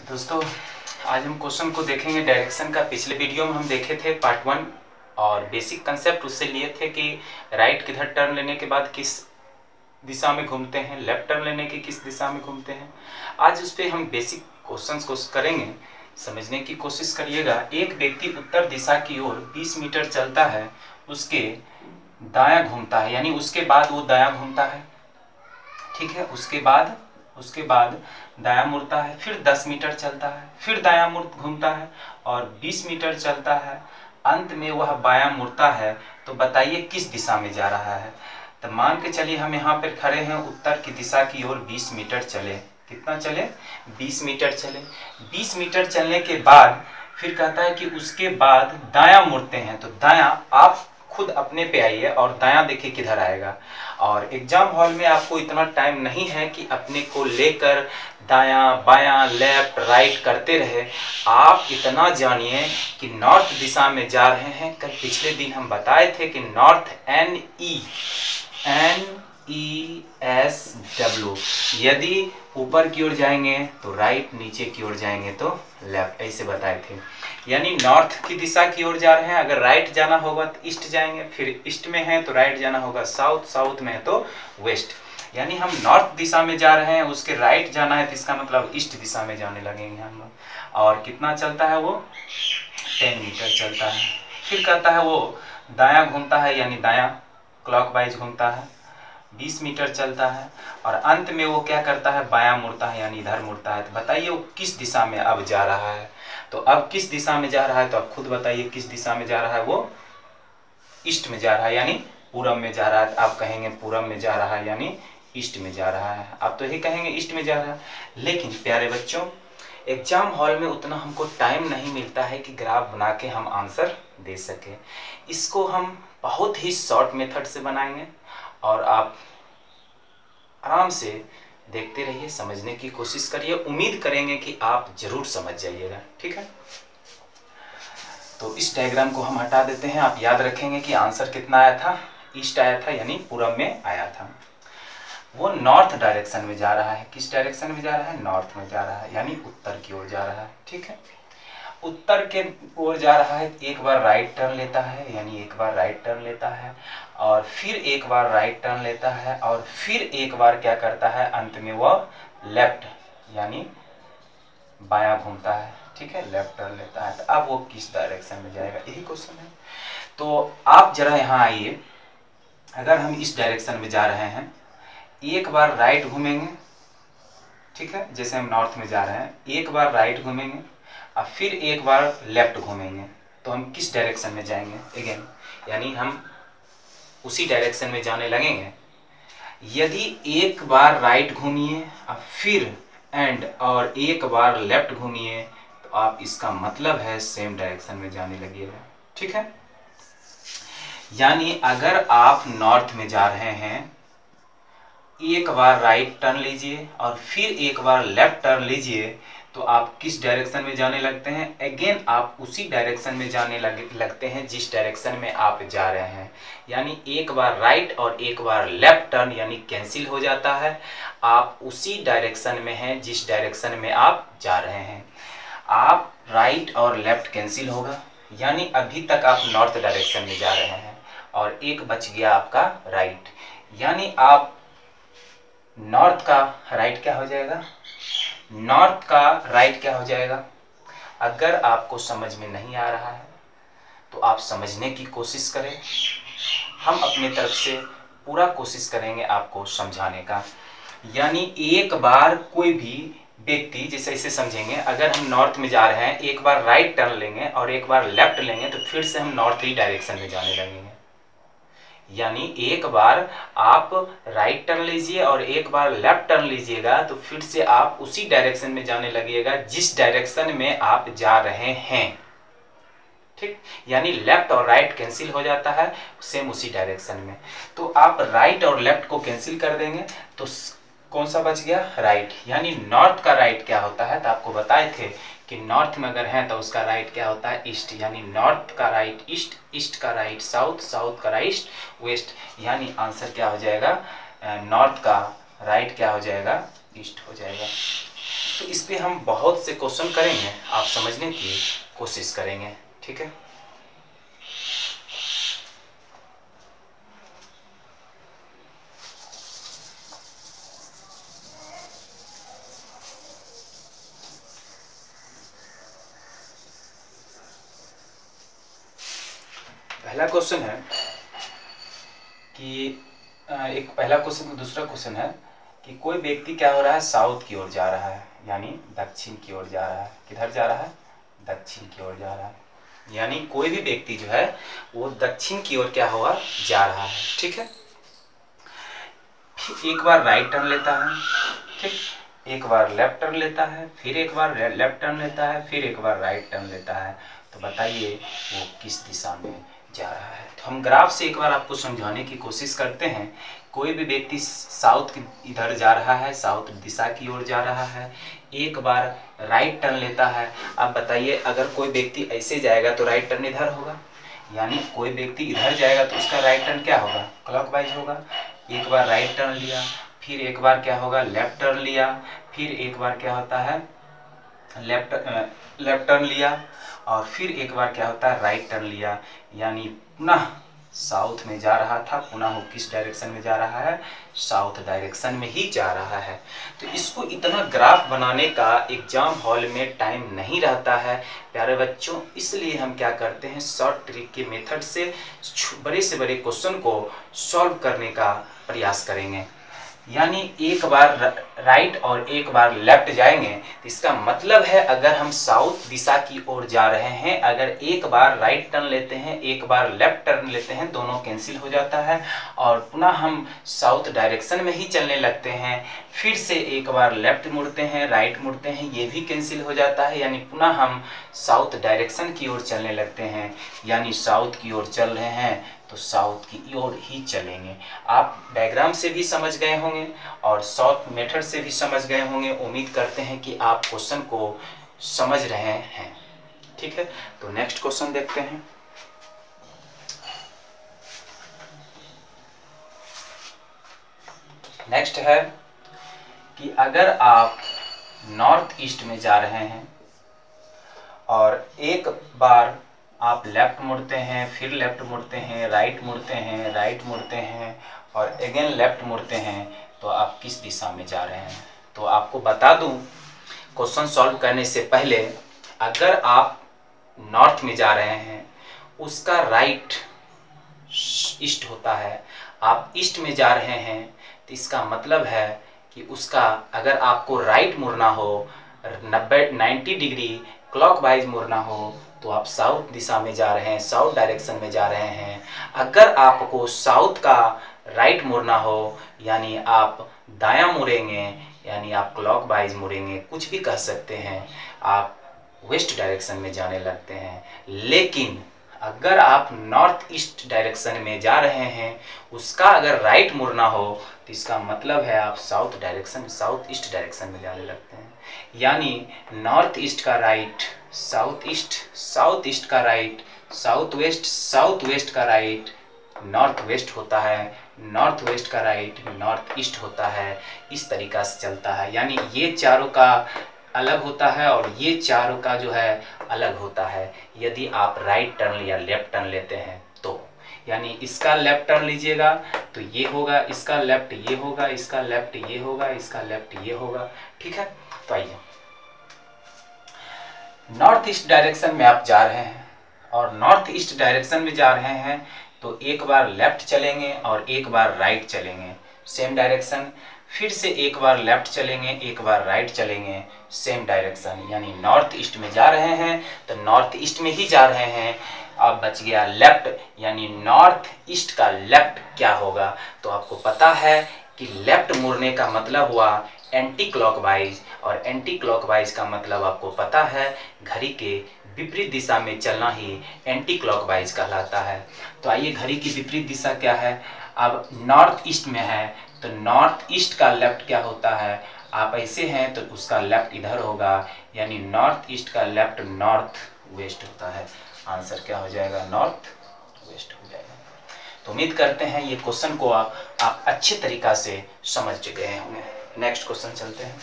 दोस्तों, आज हम क्वेश्चन को देखेंगे डायरेक्शन का। पिछले वीडियो में हम देखे थे पार्ट 1 और बेसिक कंसेप्ट उससे लिए थे कि राइट किधर टर्न लेने के बाद किस दिशा में घूमते हैं, लेफ्ट टर्न लेने की किस दिशा में घूमते हैं। आज उस पर हम बेसिक क्वेश्चंस को करेंगे, समझने की कोशिश करिएगा। एक व्यक्ति उत्तर दिशा की ओर 20 मीटर चलता है, उसके दायां घूमता है, यानी उसके बाद वो दायां घूमता है, ठीक है। उसके बाद दायां मुड़ता है, फिर 10 मीटर चलता है, फिर दायां मुड़ घूमता है और 20 मीटर चलता है, अंत में वह बायां मुड़ता है। तो बताइए किस दिशा में जा रहा है। तो मान के चलिए हम यहाँ पर खड़े हैं, उत्तर की दिशा की ओर 20 मीटर चले। कितना चले? 20 मीटर चले। 20 मीटर चलने के बाद फिर कहता है कि उसके बाद दायां मुड़ते हैं। तो दायां आप खुद अपने पे आइए और दायां देखिए किधर आएगा। और एग्जाम हॉल में आपको इतना टाइम नहीं है कि अपने को लेकर दायां बायां लेफ्ट राइट करते रहे। आप इतना जानिए कि नॉर्थ दिशा में जा रहे हैं। कल पिछले दिन हम बताए थे कि नॉर्थ NESW, यदि ऊपर की ओर जाएंगे तो राइट, नीचे की ओर जाएंगे तो लेफ्ट, ऐसे बताए थे। यानी नॉर्थ की दिशा की ओर जा रहे हैं, अगर राइट जाना होगा तो ईस्ट जाएंगे, फिर ईस्ट में है तो राइट जाना होगा साउथ, साउथ में है तो वेस्ट। यानी हम नॉर्थ दिशा में जा रहे हैं, उसके राइट जाना है तो इसका मतलब ईस्ट दिशा में जाने लगेंगे हम लोग। और कितना चलता है वो? 10 मीटर चलता है। फिर कहता है वो दायां घूमता है, यानी दायां क्लॉकवाइज घूमता है, 20 मीटर चलता है और अंत में वो क्या करता है? बायां मुड़ता है, यानी इधर मुड़ता है। तो बताइए वो किस दिशा में अब जा रहा है। तो अब किस दिशा में जा रहा है तो आप खुद बताइए किस दिशा में जा रहा है। वो ईस्ट में जा रहा है, यानी पूरब में जा रहा है। आप कहेंगे पूरब में जा रहा है, यानी ईस्ट में जा रहा है। आप तो यही कहेंगे ईस्ट में जा रहा है। लेकिन प्यारे बच्चों, एग्जाम हॉल में उतना हमको टाइम नहीं मिलता है कि ग्राफ बना के हम आंसर दे सके। इसको हम बहुत ही शॉर्ट मेथड से बनाएंगे और आप आराम से देखते रहिए, समझने की कोशिश करिए। उम्मीद करेंगे कि आप जरूर समझ जाइएगा, ठीक है। तो इस डायग्राम को हम हटा देते हैं। आप याद रखेंगे कि आंसर कितना आया था? ईस्ट आया था, यानी पूरब में आया था। वो नॉर्थ डायरेक्शन में जा रहा है। किस डायरेक्शन में जा रहा है? नॉर्थ में जा रहा है, यानी उत्तर की ओर जा रहा है, ठीक है। उत्तर के ओर जा रहा है, एक बार राइट टर्न लेता है, यानी एक बार राइट टर्न लेता है और फिर एक बार राइट टर्न लेता है और फिर एक बार क्या करता है? अंत में वह लेफ्ट, यानी बायां घूमता है, ठीक है, लेफ्ट टर्न लेता है। तो अब वो किस डायरेक्शन में जाएगा, यही क्वेश्चन है। तो आप जरा यहाँ आइए। अगर हम इस डायरेक्शन में जा रहे हैं, एक बार राइट घूमेंगे, ठीक है, जैसे हम नॉर्थ में जा रहे हैं, एक बार राइट घूमेंगे और फिर एक बार लेफ्ट घूमेंगे, तो हम किस डायरेक्शन में जाएंगे? अगेन, यानी हम उसी डायरेक्शन में जाने लगेंगे। यदि एक बार राइट घूमिए और फिर और एक बार लेफ्ट घूमिए, तो आप इसका मतलब है सेम डायरेक्शन में जाने लगिएगा, ठीक है। यानी अगर आप नॉर्थ में जा रहे हैं, एक बार राइट टर्न लीजिए और फिर एक बार लेफ्ट टर्न लीजिए, तो आप किस डायरेक्शन में जाने लगते हैं? अगेन आप उसी डायरेक्शन में जाने लगते हैं जिस डायरेक्शन में आप जा रहे हैं। यानी एक बार राइट और एक बार लेफ्ट टर्न यानी कैंसिल हो जाता है। आप उसी डायरेक्शन में हैं जिस डायरेक्शन में आप जा रहे हैं। आप राइट और लेफ्ट कैंसिल होगा, यानी अभी तक आप नॉर्थ डायरेक्शन में जा रहे हैं और एक बच गया आपका राइट, यानी आप नॉर्थ का राइट क्या हो जाएगा? नॉर्थ का राइट क्या हो जाएगा? अगर आपको समझ में नहीं आ रहा है तो आप समझने की कोशिश करें। हम अपनी तरफ से पूरा कोशिश करेंगे आपको समझाने का। यानी एक बार कोई भी व्यक्ति, जैसे इसे समझेंगे, अगर हम नॉर्थ में जा रहे हैं, एक बार राइट टर्न लेंगे और एक बार लेफ्ट लेंगे, तो फिर से हम नॉर्थ ही डायरेक्शन में जाने लगेंगे। यानी एक बार आप राइट टर्न लीजिए और एक बार लेफ्ट टर्न लीजिएगा, तो फिर से आप उसी डायरेक्शन में जाने लगिएगा जिस डायरेक्शन में आप जा रहे हैं, ठीक। यानी लेफ्ट और राइट कैंसिल हो जाता है सेम उसी डायरेक्शन में। तो आप राइट और लेफ्ट को कैंसिल कर देंगे तो कौन सा बच गया? राइट। यानी नॉर्थ का राइट क्या होता है? तो आपको बताए थे कि नॉर्थ में अगर है तो उसका राइट क्या होता है? ईस्ट। यानी नॉर्थ का राइट ईस्ट, ईस्ट का राइट साउथ, साउथ का राइट वेस्ट। यानी आंसर क्या हो जाएगा? नॉर्थ का राइट क्या हो जाएगा? ईस्ट हो जाएगा। तो इस पे हम बहुत से क्वेश्चन करेंगे, आप समझने की कोशिश करेंगे, ठीक है। पहला क्वेश्चन है कि एक पहला क्वेश्चन का दूसरा क्वेश्चन है कि कोई व्यक्ति क्या हो रहा है, साउथ की ओर जा रहा है, यानी दक्षिण की ओर जा रहा है। किधर जा रहा है? दक्षिण की ओर जा रहा है। यानी कोई भी व्यक्ति जो है वो दक्षिण की ओर क्या हुआ, जा रहा है, ठीक है। फिर एक बार राइट टर्न लेता है, ठीक, एक बार लेफ्ट टर्न लेता है, फिर एक बार लेफ्ट टर्न लेता है, फिर एक बार राइट टर्न लेता है। तो बताइए वो किस दिशा में जा रहा है। तो हम ग्राफ से एक बार आपको समझाने की कोशिश करते हैं। कोई भी व्यक्ति साउथ की इधर जा रहा है, साउथ दिशा की ओर जा रहा है, एक बार राइट टर्न लेता है। अब बताइए अगर कोई व्यक्ति ऐसे जाएगा तो राइट टर्न इधर होगा, यानी कोई व्यक्ति इधर जाएगा तो उसका राइट टर्न क्या होगा, क्लॉकवाइज होगा। एक बार राइट टर्न लिया, फिर एक बार क्या होगा, लेफ्ट टर्न लिया, फिर एक बार क्या होता है, लेफ्ट टर्न लिया, और फिर एक बार क्या होता है, राइट टर्न लिया। यानी पुनः साउथ में जा रहा था, पुनः वो किस डायरेक्शन में जा रहा है, साउथ डायरेक्शन में ही जा रहा है। तो इसको इतना ग्राफ बनाने का एग्जाम हॉल में टाइम नहीं रहता है प्यारे बच्चों, इसलिए हम क्या करते हैं, शॉर्ट ट्रिक के मेथड से बड़े से बड़े क्वेश्चन को सॉल्व करने का प्रयास करेंगे। यानी एक बार राइट और एक बार लेफ्ट जाएंगे, तो इसका मतलब है अगर हम साउथ दिशा की ओर जा रहे हैं, अगर एक बार राइट टर्न लेते हैं, एक बार लेफ्ट टर्न लेते हैं, दोनों कैंसिल हो जाता है और पुनः हम साउथ डायरेक्शन में ही चलने लगते हैं। फिर से एक बार लेफ्ट मुड़ते हैं, राइट मुड़ते हैं, ये भी कैंसिल हो जाता है। यानी पुनः हम साउथ डायरेक्शन की ओर चलने लगते हैं, यानी साउथ की ओर चल रहे हैं तो साउथ की ओर ही चलेंगे। आप डायग्राम से भी समझ गए होंगे और शॉर्ट मेथड से भी समझ गए होंगे। उम्मीद करते हैं कि आप क्वेश्चन को समझ रहे हैं, ठीक है। तो नेक्स्ट क्वेश्चन देखते हैं। नेक्स्ट है कि अगर आप नॉर्थ ईस्ट में जा रहे हैं और एक बार आप लेफ्ट मुड़ते हैं, फिर लेफ्ट मुड़ते हैं, राइट मुड़ते हैं, राइट मुड़ते हैं और अगेन लेफ्ट मुड़ते हैं, तो आप किस दिशा में जा रहे हैं। तो आपको बता दूं क्वेश्चन सॉल्व करने से पहले, अगर आप नॉर्थ में जा रहे हैं उसका राइट ईस्ट होता है, आप ईस्ट में जा रहे हैं तो इसका मतलब है कि उसका अगर आपको राइट मुड़ना हो, 90 डिग्री क्लॉकवाइज मुड़ना हो, तो आप साउथ दिशा में जा रहे हैं, साउथ डायरेक्शन में जा रहे हैं। अगर आपको साउथ का राइट मुड़ना हो, यानी आप दायां मुड़ेंगे, यानी आप क्लॉकवाइज मुड़ेंगे, कुछ भी कह सकते हैं, आप वेस्ट डायरेक्शन में जाने लगते हैं। लेकिन अगर आप नॉर्थ ईस्ट डायरेक्शन में जा रहे हैं, उसका अगर राइट मुड़ना हो, तो इसका मतलब है आप south direction, south east direction में जाने लगते हैं। यानी नॉर्थ ईस्ट का right south east, south east का right south west, south west का राइट नॉर्थ वेस्ट होता है, नॉर्थ वेस्ट का राइट नॉर्थ ईस्ट होता है। इस तरीका से चलता है। यानी ये चारों का अलग होता है और ये चारों का जो है अलग होता है, यदि आप राइट टर्न या लेफ्ट टर्न लेते हैं तो। यानी इसका लेफ्ट टर्न लीजिएगा तो ये होगा, इसका लेफ्ट ये होगा, इसका लेफ्ट ये होगा, इसका लेफ्ट ये होगा, ठीक है। तो आइए, नॉर्थ ईस्ट डायरेक्शन में आप जा रहे हैं और नॉर्थ ईस्ट डायरेक्शन में जा रहे हैं तो एक बार लेफ्ट चलेंगे और एक बार राइट चलेंगे, सेम डायरेक्शन। फिर से एक बार लेफ्ट चलेंगे, एक बार राइट चलेंगे, सेम डायरेक्शन। यानी नॉर्थ ईस्ट में जा रहे हैं तो नॉर्थ ईस्ट में ही जा रहे हैं। अब बच गया लेफ्ट, यानी नॉर्थ ईस्ट का लेफ्ट क्या होगा। तो आपको पता है कि लेफ्ट मुड़ने का मतलब हुआ एंटी क्लॉकवाइज, और एंटी क्लॉकवाइज का मतलब आपको पता है घड़ी के विपरीत दिशा में चलना ही एंटी क्लॉकवाइज कहलाता है। तो आइए, घड़ी की विपरीत दिशा क्या है। अब नॉर्थ ईस्ट में है तो नॉर्थ ईस्ट का लेफ्ट क्या होता है, आप ऐसे हैं तो उसका लेफ्ट इधर होगा, यानी नॉर्थ ईस्ट का लेफ्ट नॉर्थ वेस्ट होता है। आंसर क्या हो जाएगा, नॉर्थ वेस्ट हो जाएगा। तो उम्मीद करते हैं ये क्वेश्चन को आप अच्छे तरीका से समझ गए होंगे। नेक्स्ट क्वेश्चन चलते हैं।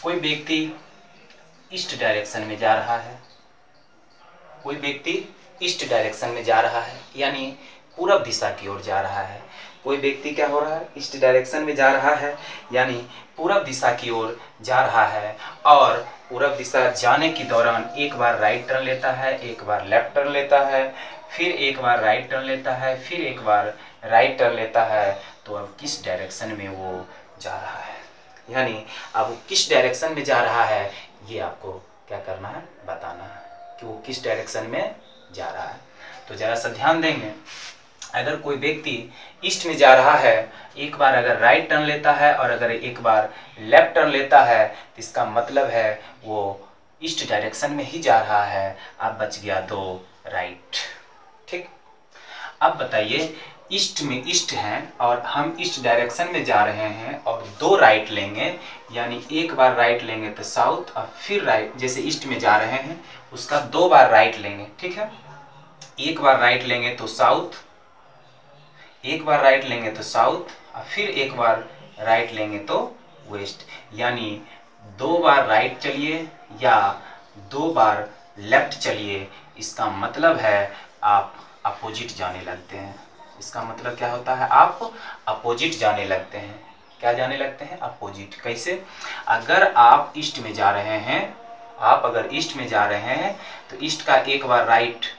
कोई व्यक्ति ईस्ट डायरेक्शन में जा रहा है, कोई व्यक्ति ईस्ट डायरेक्शन में जा रहा है यानी पूरब दिशा की ओर जा रहा है। कोई व्यक्ति क्या हो रहा है, ईस्ट डायरेक्शन में जा रहा है यानी पूरब दिशा की ओर जा रहा है और पूरब दिशा जाने के दौरान एक बार राइट टर्न लेता है, एक बार लेफ्ट टर्न लेता है, फिर एक बार राइट टर्न लेता है, फिर एक बार राइट टर्न लेता है। तो अब किस डायरेक्शन में वो जा रहा है, यानी अब वो किस डायरेक्शन में जा रहा है, ये आपको क्या करना है, बताना है कि वो किस डायरेक्शन में जा रहा है। तो जरा सा ध्यान देंगे, अगर कोई व्यक्ति ईस्ट में जा रहा है, एक बार अगर राइट टर्न लेता है और अगर एक बार लेफ्ट टर्न लेता है तो इसका मतलब है वो ईस्ट डायरेक्शन में ही जा रहा है। अब बच गया 2 राइट। ठीक, अब बताइए ईस्ट में ईस्ट हैं और हम ईस्ट डायरेक्शन में जा रहे हैं और 2 राइट लेंगे, यानी एक बार राइट लेंगे तो साउथ और फिर राइट, जैसे ईस्ट में जा रहे हैं उसका 2 बार राइट लेंगे। ठीक है, एक बार राइट लेंगे तो साउथ, एक बार राइट लेंगे तो साउथ और फिर एक बार राइट लेंगे तो वेस्ट, यानी 2 बार राइट चलिए या 2 बार लेफ्ट चलिए, इसका मतलब है आप अपोजिट जाने लगते हैं। इसका मतलब क्या होता है, आप अपोजिट जाने लगते हैं। क्या जाने लगते हैं, अपोजिट। कैसे, अगर आप ईस्ट में जा रहे हैं, आप अगर ईस्ट में जा रहे हैं तो ईस्ट का एक बार राइट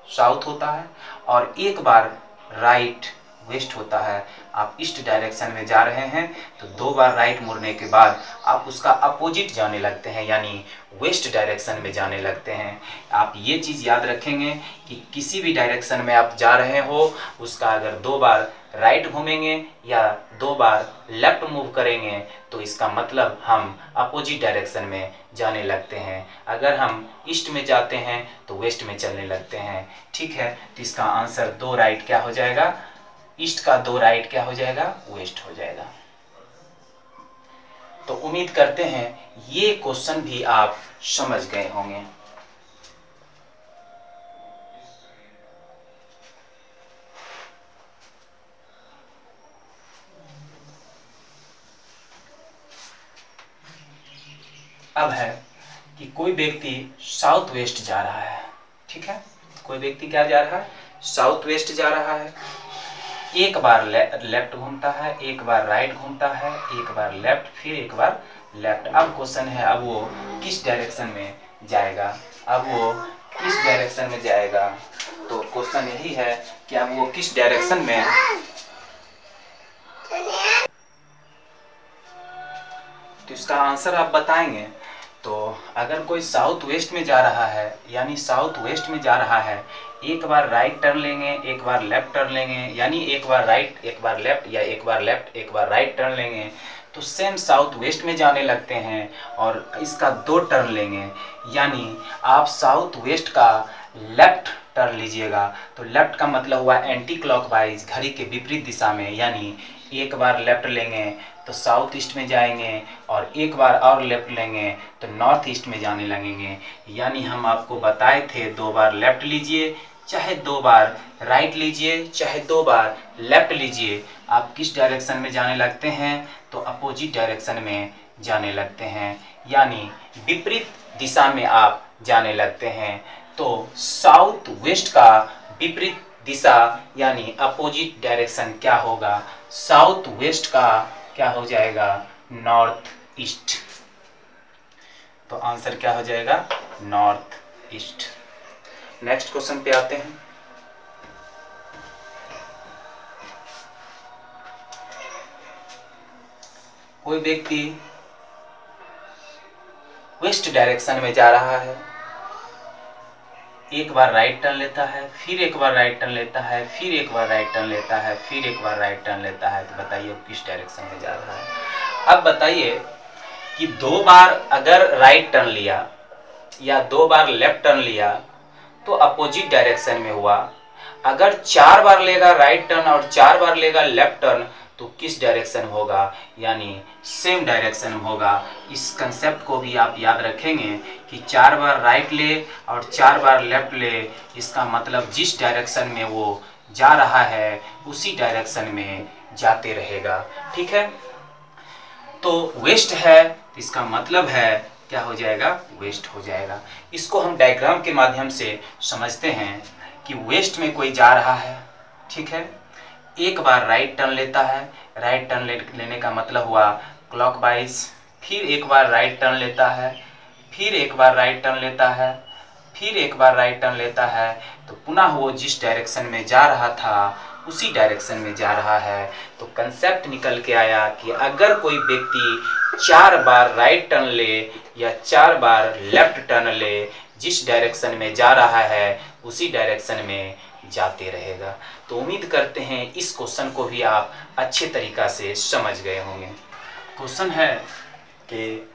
साउथ होता है और एक बार राइट वेस्ट होता है। आप ईस्ट डायरेक्शन में जा रहे हैं तो 2 बार राइट मुड़ने के बाद आप उसका अपोजिट जाने लगते हैं, यानी वेस्ट डायरेक्शन में जाने लगते हैं। आप ये चीज़ याद रखेंगे कि किसी भी डायरेक्शन में आप जा रहे हो उसका अगर 2 बार राइट घूमेंगे या 2 बार लेफ्ट मूव करेंगे तो इसका मतलब हम अपोजिट डायरेक्शन में जाने लगते हैं। अगर हम ईस्ट में जाते हैं तो वेस्ट में चलने लगते हैं। ठीक है, तो इसका आंसर 2 राइट क्या हो जाएगा, ईस्ट का 2 राइट क्या हो जाएगा, वेस्ट हो जाएगा। तो उम्मीद करते हैं ये क्वेश्चन भी आप समझ गए होंगे। अब है कि कोई व्यक्ति साउथ वेस्ट जा रहा है। ठीक है, कोई व्यक्ति क्या जा रहा है, साउथ वेस्ट जा रहा है। एक बार लेफ्ट घूमता है, एक बार राइट घूमता है, एक बार लेफ्ट, फिर एक बार लेफ्ट। अब क्वेश्चन है अब वो किस डायरेक्शन में जाएगा, अब वो किस डायरेक्शन में जाएगा। तो क्वेश्चन यही है कि अब वो किस डायरेक्शन में, तो इसका आंसर आप बताएंगे। तो अगर कोई साउथ वेस्ट में जा रहा है यानी साउथ वेस्ट में जा रहा है, एक बार राइट टर्न लेंगे, एक बार लेफ्ट टर्न लेंगे, यानी एक बार राइट एक बार लेफ्ट या एक बार लेफ्ट एक बार राइट टर्न लेंगे तो सेम साउथ वेस्ट में जाने लगते हैं और इसका 2 टर्न लेंगे, यानी आप साउथ वेस्ट का लेफ्ट टर्न लीजिएगा। तो लेफ्ट का मतलब हुआ एंटी क्लॉकवाइज, घड़ी के विपरीत दिशा में, यानी एक बार लेफ्ट लेंगे तो साउथ ईस्ट में जाएंगे और एक बार और लेफ्ट लेंगे तो नॉर्थ ईस्ट में जाने लगेंगे। यानी हम आपको बताए थे 2 बार लेफ्ट लीजिए, चाहे 2 बार राइट लीजिए, चाहे 2 बार लेफ्ट लीजिए, आप किस डायरेक्शन में जाने लगते हैं, तो अपोजिट डायरेक्शन में जाने लगते हैं, यानी विपरीत दिशा में आप जाने लगते हैं। तो साउथ वेस्ट का विपरीत दिशा यानी अपोजिट डायरेक्शन क्या होगा, साउथ वेस्ट का क्या हो जाएगा, नॉर्थ ईस्ट। तो आंसर क्या हो जाएगा, नॉर्थ ईस्ट। नेक्स्ट क्वेश्चन पे आते हैं। कोई व्यक्ति वेस्ट डायरेक्शन में जा रहा है, एक बार राइट टर्न लेता है, फिर एक बार राइट टर्न लेता है, फिर एक बार राइट टर्न लेता है, फिर एक बार राइट टर्न लेता है। तो बताइए किस डायरेक्शन में जा रहा है। अब बताइए कि 2 बार अगर राइट टर्न लिया या 2 बार लेफ्ट टर्न लिया तो अपोजिट डायरेक्शन में हुआ। अगर 4 बार लेगा राइट टर्न और 4 बार लेगा लेफ्ट टर्न तो किस डायरेक्शन होगा, यानी सेम डायरेक्शन होगा। इस कंसेप्ट को भी आप याद रखेंगे कि 4 बार राइट ले और 4 बार लेफ्ट ले, इसका मतलब जिस डायरेक्शन में वो जा रहा है उसी डायरेक्शन में जाते रहेगा। ठीक है, तो वेस्ट है इसका मतलब है क्या हो जाएगा, वेस्ट हो जाएगा। इसको हम डायग्राम के माध्यम से समझते हैं कि वेस्ट में कोई जा रहा है, ठीक है, एक बार राइट टर्न लेता है, राइट टर्न लेने का मतलब हुआ क्लॉकवाइज, फिर एक बार राइट टर्न लेता है, फिर एक बार राइट टर्न लेता है, फिर एक बार राइट टर्न लेता है, तो पुनः वो जिस डायरेक्शन में जा रहा था उसी डायरेक्शन में जा रहा है। तो कंसेप्ट निकल के आया कि अगर कोई व्यक्ति 4 बार राइट टर्न ले या 4 बार लेफ्ट टर्न ले, जिस डायरेक्शन में जा रहा है उसी डायरेक्शन में जाते रहेगा। तो उम्मीद करते हैं इस क्वेश्चन को भी आप अच्छे तरीका से समझ गए होंगे। क्वेश्चन है कि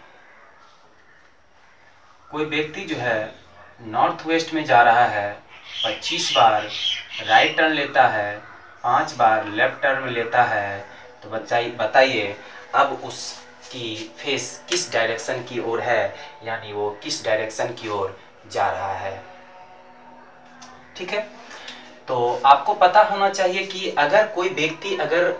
कोई व्यक्ति जो है नॉर्थ वेस्ट में जा रहा है, 25 बार राइट टर्न लेता है, 5 बार लेफ्ट टर्न लेता है, तो बताइए अब उसकी फेस किस डायरेक्शन की ओर है, यानी वो किस डायरेक्शन की ओर जा रहा है। ठीक है, तो आपको पता होना चाहिए कि अगर कोई व्यक्ति अगर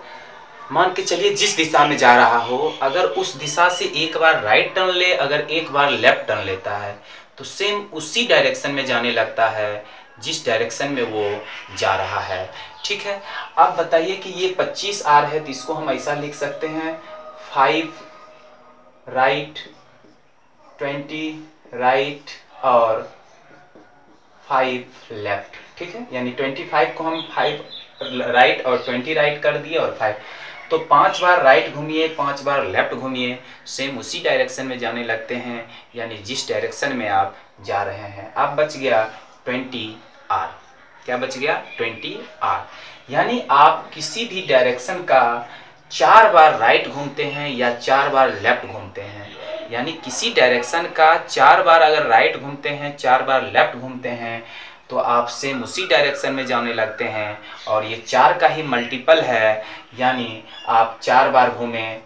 मान के चलिए जिस दिशा में जा रहा हो, अगर उस दिशा से एक बार राइट टर्न ले, अगर एक बार लेफ्ट टर्न लेता है, तो सेम उसी डायरेक्शन में जाने लगता है जिस डायरेक्शन में वो जा रहा है। ठीक है, अब बताइए कि ये 25 आर है, तो इसको हम ऐसा लिख सकते हैं 5 राइट, 20 राइट और 5 लेफ्ट। ठीक है, यानी 25 को हम 5 राइट और 20 राइट कर दिए और 5, तो 5 बार राइट घूमिए, 5 बार लेफ्ट घूमिए, सेम उसी डायरेक्शन में जाने लगते हैं, यानी जिस डायरेक्शन में आप जा रहे हैं। अब बच गया 20 आर। क्या बच गया? 20 आर। यानी आप किसी भी डायरेक्शन का 4 बार राइट घूमते हैं या 4 बार लेफ्ट घूमते हैं, यानी किसी डायरेक्शन का 4 बार अगर राइट घूमते हैं, 4 बार लेफ्ट घूमते हैं, तो आप सेम उसी डायरेक्शन में जाने लगते हैं। और ये 4 का ही मल्टीपल है, यानी आप 4 बार घूमें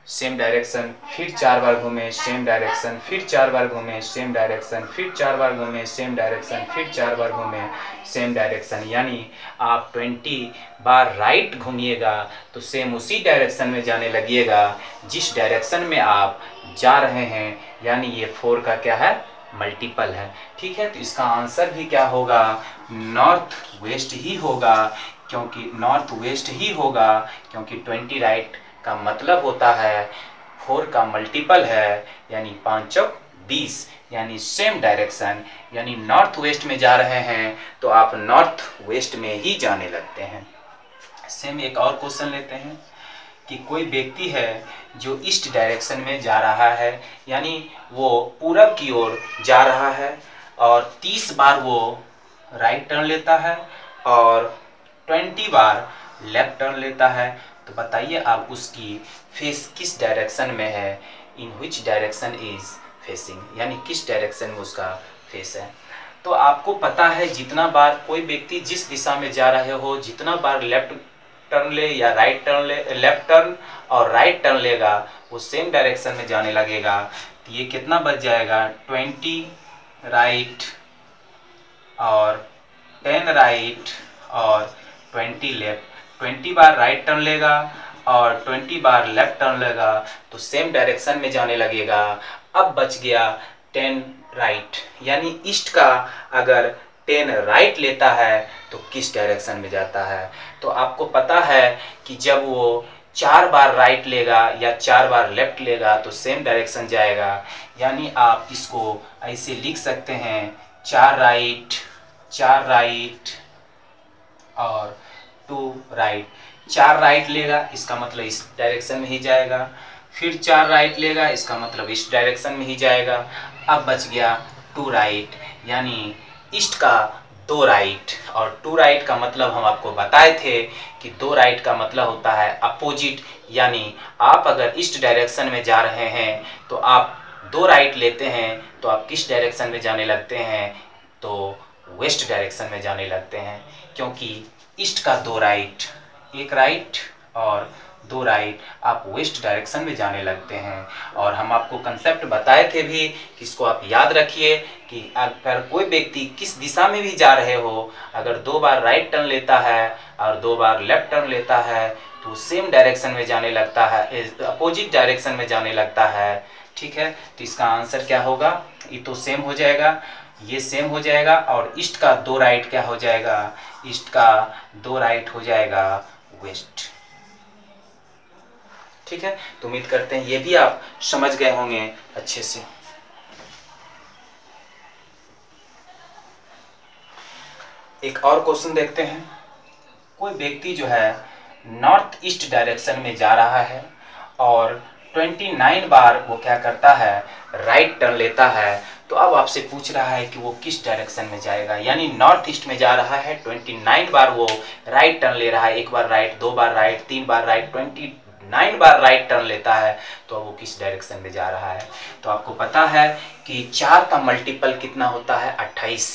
सेम डायरेक्शन, फिर 4 बार घूमें सेम डायरेक्शन, फिर 4 बार घूमें सेम डायरेक्शन, फिर 4 बार घूमें सेम डायरेक्शन, फिर 4 बार घूमें सेम डायरेक्शन, यानी आप 20 बार राइट घूमिएगा तो सेम उसी डायरेक्शन में जाने लगिएगा जिस डायरेक्शन में आप जा रहे हैं, यानी ये 4 का क्या है? मल्टीपल है। ठीक है, तो इसका आंसर भी क्या होगा? नॉर्थ वेस्ट ही होगा, क्योंकि नॉर्थ वेस्ट ही होगा, क्योंकि 20 राइट का मतलब होता है 4 का मल्टीपल है, यानी 5 चौक 20, यानी सेम डायरेक्शन, यानी नॉर्थ वेस्ट में जा रहे हैं तो आप नॉर्थ वेस्ट में ही जाने लगते हैं। सेम एक और क्वेश्चन लेते हैं कि कोई व्यक्ति है जो ईस्ट डायरेक्शन में जा रहा है, यानी वो पूरब की ओर जा रहा है और 30 बार वो राइट टर्न लेता है और 20 बार लेफ्ट टर्न लेता है। तो बताइए अब उसकी फेस किस डायरेक्शन में है, इन विच डायरेक्शन इज फेसिंग, यानी किस डायरेक्शन में उसका फेस है। तो आपको पता है जितना बार कोई व्यक्ति जिस दिशा में जा रहे हो, जितना बार लेफ्ट टर्न ले या राइट टर्न ले, लेफ्ट टर्न और राइट टर्न लेगा, वो सेम डायरेक्शन में जाने लगेगा। तो ये कितना बच जाएगा? 20 राइट और 10 राइट और 20 लेफ्ट। 20 बार राइट टर्न लेगा और 20 बार लेफ्ट टर्न लेगा, तो सेम डायरेक्शन में जाने लगेगा। अब बच गया 10 राइट, यानी ईस्ट का अगर 10 राइट लेता है तो किस डायरेक्शन में जाता है। तो आपको पता है कि जब वो 4 बार राइट लेगा या 4 बार लेफ्ट लेगा तो सेम डायरेक्शन जाएगा, यानी आप इसको ऐसे लिख सकते हैं 4 राइट, 4 राइट और 2 राइट। 4 राइट लेगा इसका मतलब इस डायरेक्शन में ही जाएगा, फिर 4 राइट लेगा इसका मतलब इस डायरेक्शन में ही जाएगा। अब बच गया 2 राइट, यानी ईस्ट का 2 राइट, और 2 राइट का मतलब हम आपको बताए थे कि 2 राइट का मतलब होता है अपोजिट, यानी आप अगर ईस्ट डायरेक्शन में जा रहे हैं तो आप 2 राइट लेते हैं तो आप किस डायरेक्शन में जाने लगते हैं? तो वेस्ट डायरेक्शन में जाने लगते हैं, क्योंकि ईस्ट का 2 राइट, 1 राइट और 2 राइट आप वेस्ट डायरेक्शन में जाने लगते हैं। और हम आपको कंसेप्ट बताए थे भी कि इसको आप याद रखिए कि अगर कोई व्यक्ति किस दिशा में भी जा रहे हो, अगर 2 बार राइट टर्न लेता है और 2 बार लेफ्ट टर्न लेता है तो सेम डायरेक्शन में जाने लगता है, अपोजिट डायरेक्शन में जाने लगता है। ठीक है, तो इसका आंसर क्या होगा, ये तो सेम हो जाएगा, ये सेम हो जाएगा और ईस्ट का 2 राइट क्या हो जाएगा, ईस्ट का 2 राइट हो जाएगा वेस्ट। ठीक है, तो उम्मीद करते हैं ये भी आप समझ गए होंगे अच्छे से। एक और क्वेश्चन देखते हैं। कोई व्यक्ति जो है नॉर्थ ईस्ट डायरेक्शन में जा रहा है और 29 बार वो क्या करता है, राइट टर्न लेता है। तो अब आपसे पूछ रहा है कि वो किस डायरेक्शन में जाएगा, यानी नॉर्थ ईस्ट में जा रहा है, 29 बार वो राइट टर्न ले रहा है, 1 बार राइट, 2 बार राइट, 3 बार राइट, 29 बार राइट टर्न लेता है। तो वो किस डायरेक्शन में जा रहा है। तो आपको पता है कि 4 का मल्टीपल कितना होता है, 28।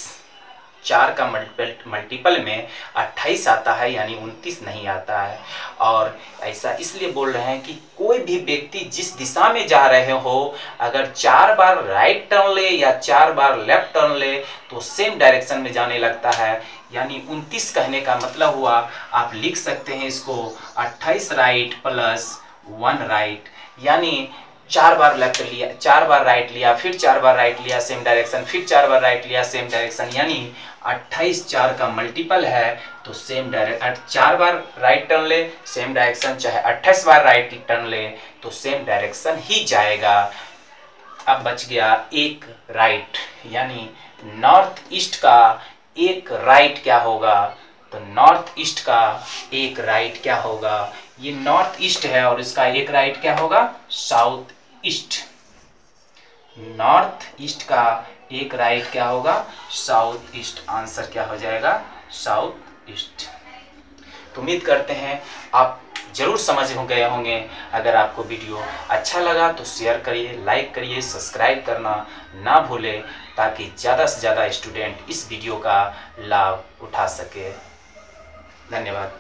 4 का मल्टीपल में 28 आता है, यानी 29 नहीं आता है। और ऐसा इसलिए बोल रहे हैं कि कोई भी व्यक्ति जिस दिशा में जा रहे हो, अगर 4 बार राइट टर्न ले या 4 बार लेफ्ट टर्न ले तो सेम डायरेक्शन में जाने लगता है। यानी 29 कहने का मतलब हुआ, आप लिख सकते हैं इसको 28 राइट प्लस 1 राइट, यानी 4 बार लेफ्ट लिया, 4 बार राइट लिया, फिर 4 बार राइट लिया सेम डायरेक्शन, फिर 4 बार राइट लिया सेम डायरेक्शन, यानी 28 4 का मल्टीपल है तो सेम डायरेक्शन। 4 बार राइट टर्न ले सेम डायरेक्शन, चाहे 28 बार राइट टर्न ले तो सेम डायरेक्शन ही जाएगा। अब बच गया 1 राइट, यानी नॉर्थ ईस्ट का 1 राइट क्या होगा, तो नॉर्थ ईस्ट का 1 राइट क्या होगा, ये नॉर्थ ईस्ट है और इसका 1 राइट क्या होगा, साउथ ईस्ट। नॉर्थ ईस्ट का 1 राइट क्या होगा, साउथ ईस्ट। आंसर क्या हो जाएगा, साउथ ईस्ट। तो उम्मीद करते हैं आप जरूर समझ गए होंगे। अगर आपको वीडियो अच्छा लगा तो शेयर करिए, लाइक करिए, सब्सक्राइब करना ना भूलें ताकि ज़्यादा से ज़्यादा स्टूडेंट इस वीडियो का लाभ उठा सके। धन्यवाद।